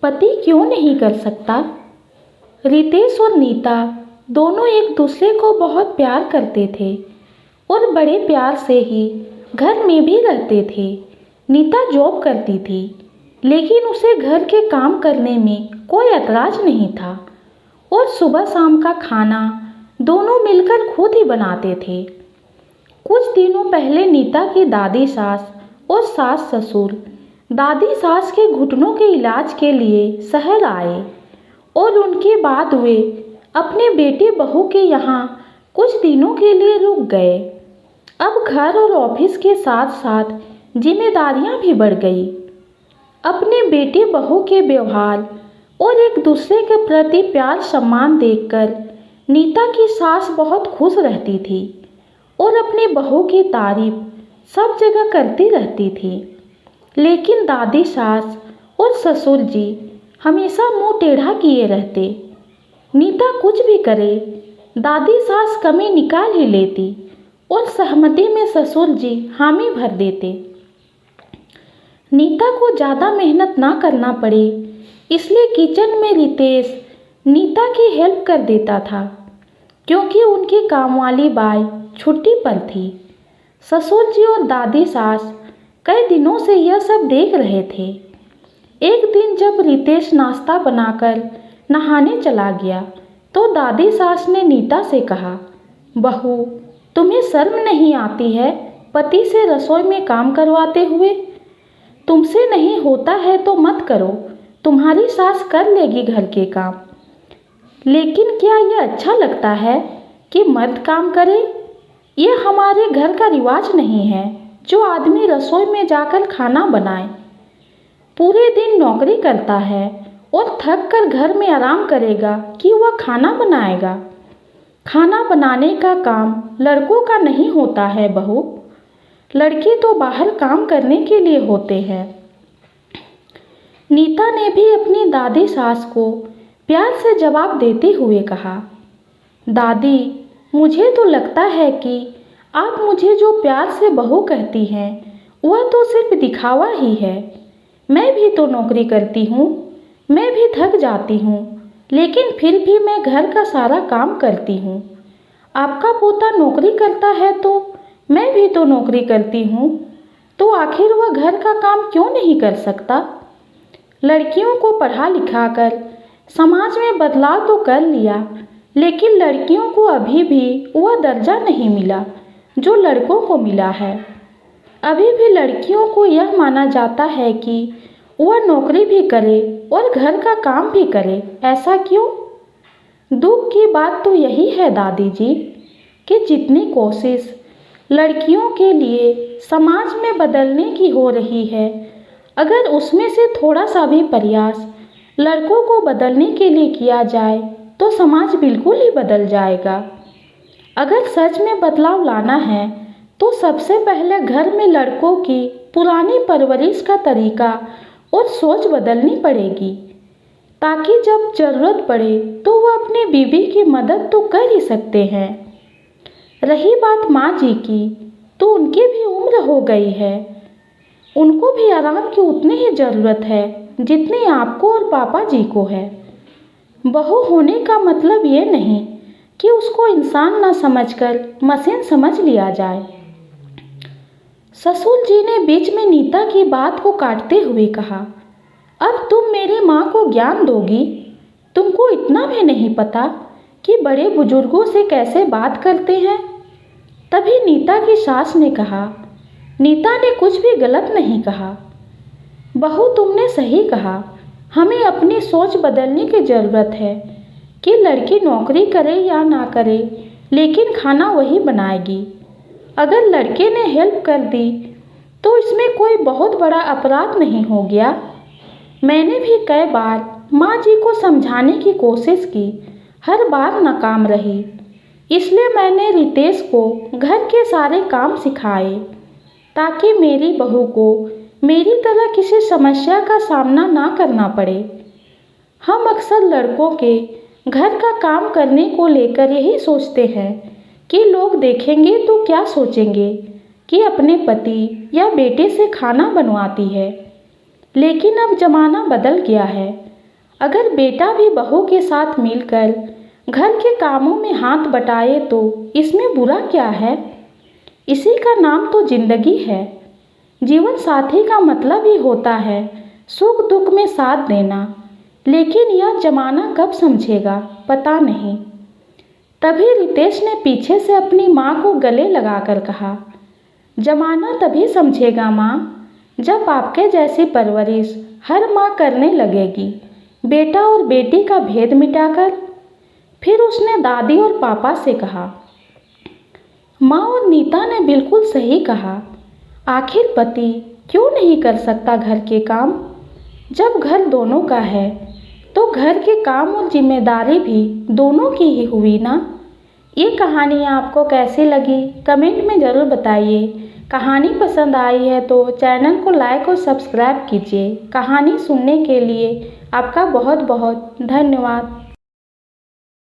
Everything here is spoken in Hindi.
पति क्यों नहीं कर सकता। रितेश और नीता दोनों एक दूसरे को बहुत प्यार करते थे और बड़े प्यार से ही घर में भी रहते थे। नीता जॉब करती थी, लेकिन उसे घर के काम करने में कोई ऐतराज नहीं था और सुबह शाम का खाना दोनों मिलकर खुद ही बनाते थे। कुछ दिनों पहले नीता की दादी सास और सास ससुर दादी सास के घुटनों के इलाज के लिए शहर आए और उनके बाद वे अपने बेटे बहू के यहाँ कुछ दिनों के लिए रुक गए। अब घर और ऑफिस के साथ साथ जिम्मेदारियां भी बढ़ गई। अपने बेटे बहू के व्यवहार और एक दूसरे के प्रति प्यार सम्मान देखकर नीता की सास बहुत खुश रहती थी और अपनी बहू की तारीफ सब जगह करती रहती थी। लेकिन दादी सास और ससुर जी हमेशा मुंह टेढ़ा किए रहते। नीता कुछ भी करे, दादी सास कमी निकाल ही लेती और सहमति में ससुर जी हामी भर देते। नीता को ज़्यादा मेहनत ना करना पड़े, इसलिए किचन में रितेश नीता की हेल्प कर देता था, क्योंकि उनकी कामवाली बाई छुट्टी पर थी। ससुर जी और दादी सास कई दिनों से यह सब देख रहे थे। एक दिन जब रितेश नाश्ता बनाकर नहाने चला गया तो दादी सास ने नीता से कहा, बहू, तुम्हें शर्म नहीं आती है पति से रसोई में काम करवाते हुए? तुमसे नहीं होता है तो मत करो, तुम्हारी सास कर लेगी घर के काम। लेकिन क्या यह अच्छा लगता है कि मर्द काम करे? यह हमारे घर का रिवाज नहीं है जो आदमी रसोई में जाकर खाना बनाए। पूरे दिन नौकरी करता है और थक कर घर में आराम करेगा कि वह खाना बनाएगा। खाना बनाने का काम लड़कों का नहीं होता है बहू, लड़के तो बाहर काम करने के लिए होते हैं। नीता ने भी अपनी दादी सास को प्यार से जवाब देते हुए कहा, दादी, मुझे तो लगता है कि आप मुझे जो प्यार से बहू कहती हैं वह तो सिर्फ दिखावा ही है। मैं भी तो नौकरी करती हूँ, मैं भी थक जाती हूँ, लेकिन फिर भी मैं घर का सारा काम करती हूँ। आपका पोता नौकरी करता है तो मैं भी तो नौकरी करती हूँ, तो आखिर वह घर का काम क्यों नहीं कर सकता? लड़कियों को पढ़ा लिखा कर समाज में बदलाव तो कर लिया, लेकिन लड़कियों को अभी भी वह दर्जा नहीं मिला जो लड़कों को मिला है। अभी भी लड़कियों को यह माना जाता है कि वह नौकरी भी करे और घर का काम भी करे। ऐसा क्यों? दुख की बात तो यही है दादी जी कि जितनी कोशिश लड़कियों के लिए समाज में बदलने की हो रही है, अगर उसमें से थोड़ा सा भी प्रयास लड़कों को बदलने के लिए किया जाए तो समाज बिल्कुल ही बदल जाएगा। अगर सच में बदलाव लाना है तो सबसे पहले घर में लड़कों की पुरानी परवरिश का तरीका और सोच बदलनी पड़ेगी, ताकि जब ज़रूरत पड़े तो वह अपनी बीवी की मदद तो कर ही सकते हैं। रही बात माँ जी की, तो उनकी भी उम्र हो गई है, उनको भी आराम की उतनी ही ज़रूरत है जितनी आपको और पापा जी को है। बहू होने का मतलब ये नहीं कि उसको इंसान न समझकर मशीन समझ लिया जाए। ससुर जी ने बीच में नीता की बात को काटते हुए कहा, अब तुम मेरी माँ को ज्ञान दोगी? तुमको इतना भी नहीं पता कि बड़े बुजुर्गों से कैसे बात करते हैं? तभी नीता की सास ने कहा, नीता ने कुछ भी गलत नहीं कहा। बहू, तुमने सही कहा, हमें अपनी सोच बदलने की ज़रूरत है कि लड़की नौकरी करे या ना करे, लेकिन खाना वही बनाएगी। अगर लड़के ने हेल्प कर दी तो इसमें कोई बहुत बड़ा अपराध नहीं हो गया। मैंने भी कई बार माँ जी को समझाने की कोशिश की, हर बार नाकाम रही। इसलिए मैंने रितेश को घर के सारे काम सिखाए ताकि मेरी बहू को मेरी तरह किसी समस्या का सामना ना करना पड़े। हम अक्सर लड़कों के घर का काम करने को लेकर यही सोचते हैं कि लोग देखेंगे तो क्या सोचेंगे कि अपने पति या बेटे से खाना बनवाती है। लेकिन अब ज़माना बदल गया है, अगर बेटा भी बहू के साथ मिलकर घर के कामों में हाथ बटाए तो इसमें बुरा क्या है। इसी का नाम तो जिंदगी है। जीवन साथी का मतलब ही होता है सुख दुख में साथ देना। लेकिन यह जमाना कब समझेगा पता नहीं। तभी रितेश ने पीछे से अपनी माँ को गले लगाकर कहा, जमाना तभी समझेगा माँ जब आपके जैसी परवरिश हर माँ करने लगेगी, बेटा और बेटी का भेद मिटाकर। फिर उसने दादी और पापा से कहा, माँ और नीता ने बिल्कुल सही कहा। आखिर पति क्यों नहीं कर सकता घर के काम। जब घर दोनों का है तो घर के काम और जिम्मेदारी भी दोनों की ही हुई ना। ये कहानी आपको कैसी लगी कमेंट में ज़रूर बताइए। कहानी पसंद आई है तो चैनल को लाइक और सब्सक्राइब कीजिए। कहानी सुनने के लिए आपका बहुत बहुत धन्यवाद।